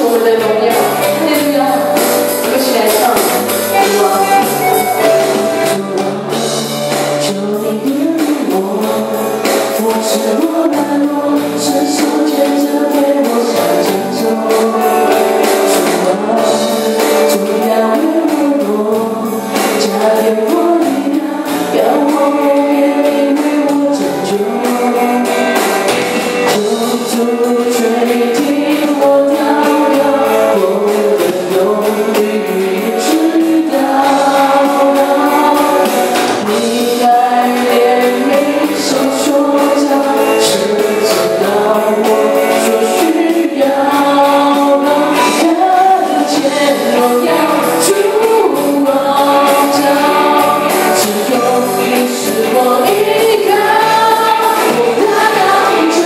我们的荣耀。哈利路亚！我们一起来唱。求你怜悯我，我是我软弱，伸手牵着陪我向前走。主要为我多，加添我力量，让我永远因为我拯救。求主垂听我祷告，我的忧虑知道。你爱怜悯手所造，是知道我所需要。看见荣耀主光照，只有你是我依靠。我大大呼求，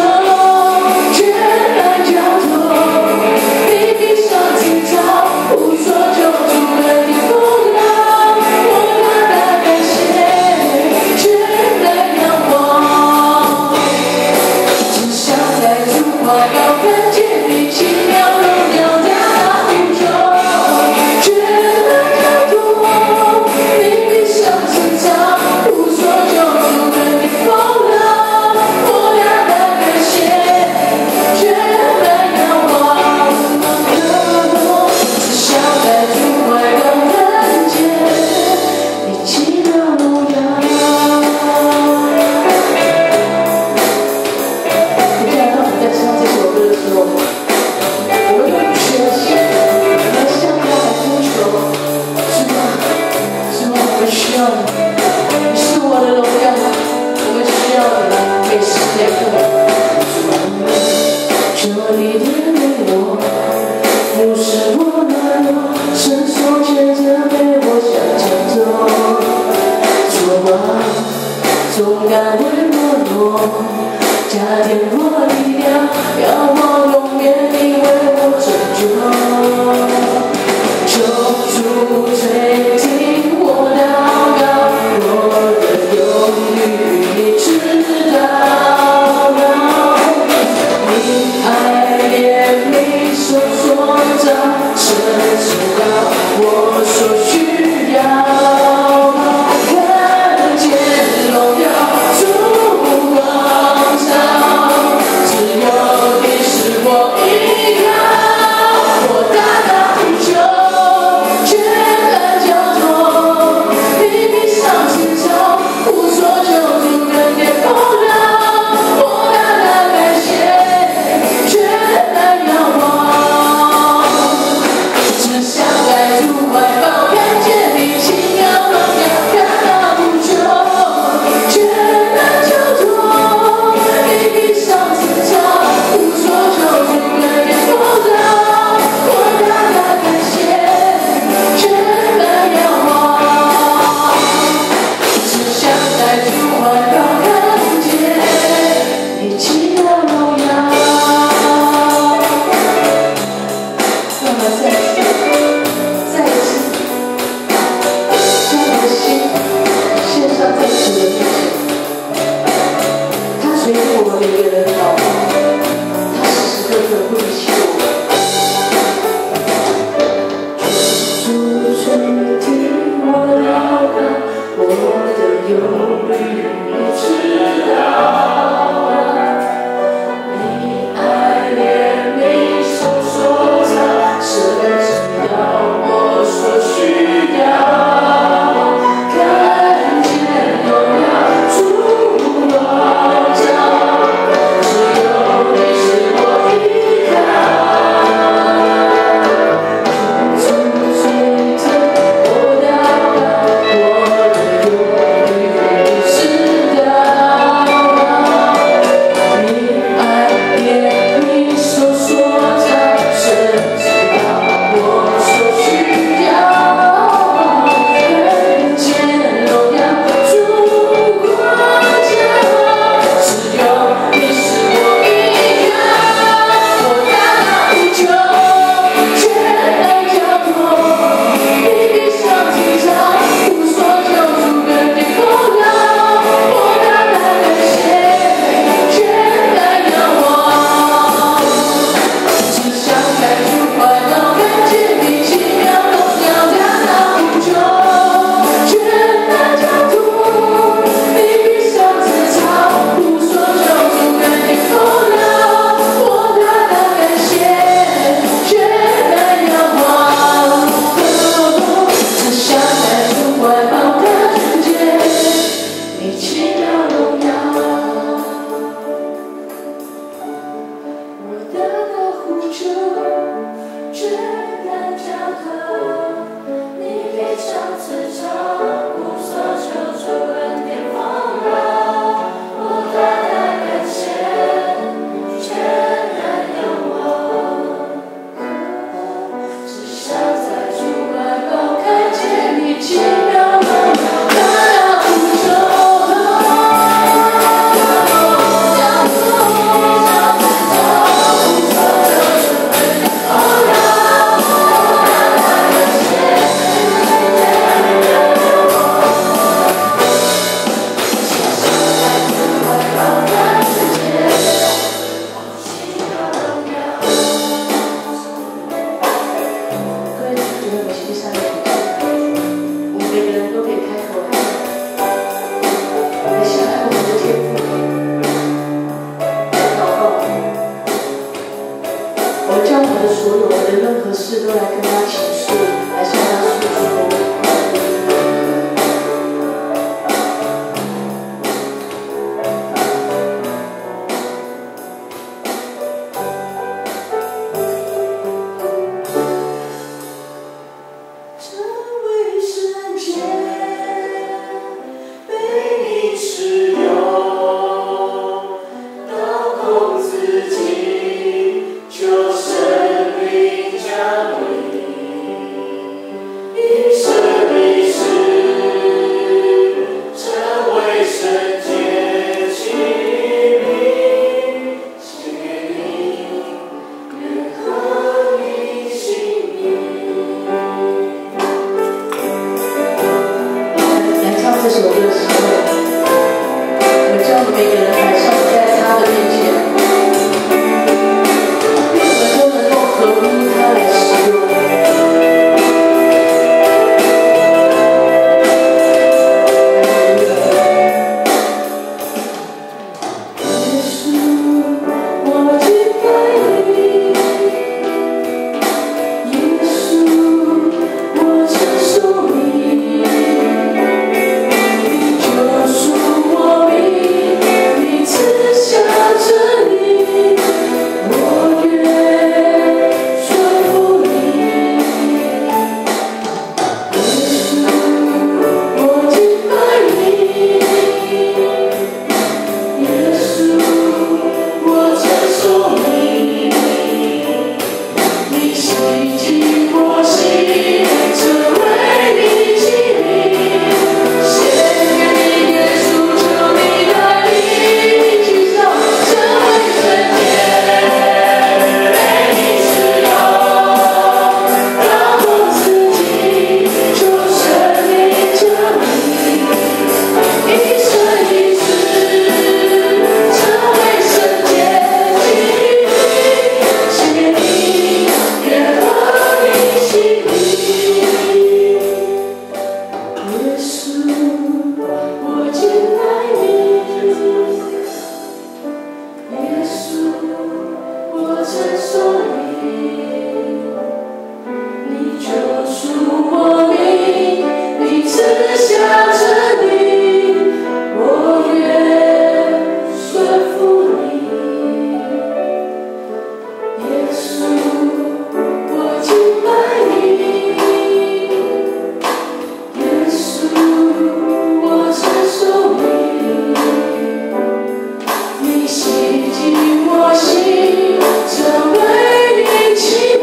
全然交托，你闭上眼睛，无所求助的你风浪，我大大感谢，全然仰望，只想在主怀抱看见你奇妙荣耀大大宇宙，全然交托，你闭上眼睛，无所求助的你风浪，我大大感谢，全然仰望，只想在主怀抱看见你奇妙荣耀。你看，当我们在唱这首歌的时候，我们会全心来向他来呼求，是吗？是吗？我们需要你，你是我的荣耀，我们需要你，每时每刻。求你怜悯我，扶持我软弱，伸手牵着陪我向前走。主啊，纵然会软弱，加添我力量，让我永远因为我拯救。求主垂听我祷告，我的忧虑你知道。你爱怜悯手所造，深知道我所需要。看见荣耀主光照，只有你是我依靠。我大大呼求，全然交托，你闭上眼睛，无所求助的天风浪，我大大感谢，全然仰望，只想在主怀抱洗净我心，成为你奇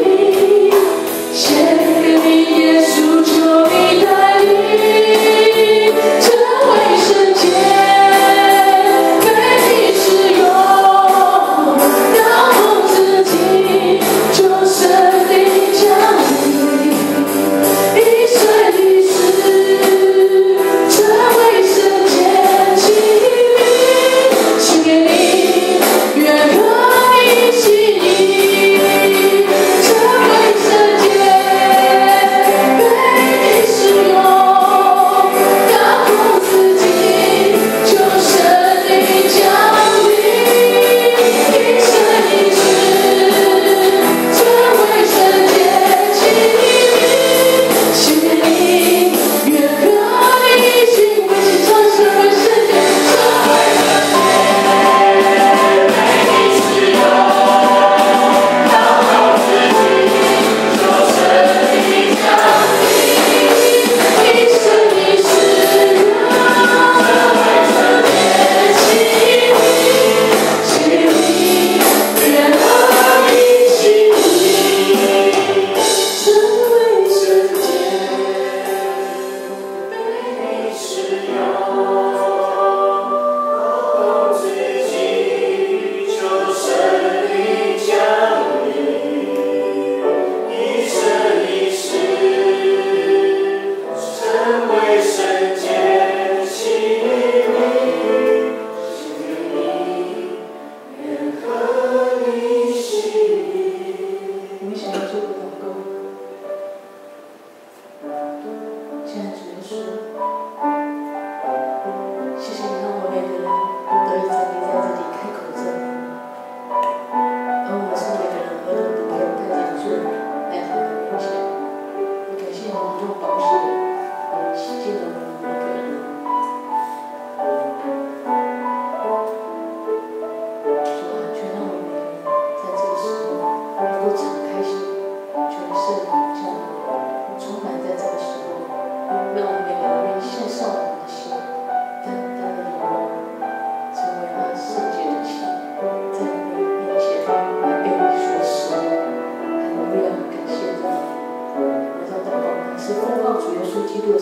是奉靠主耶稣基督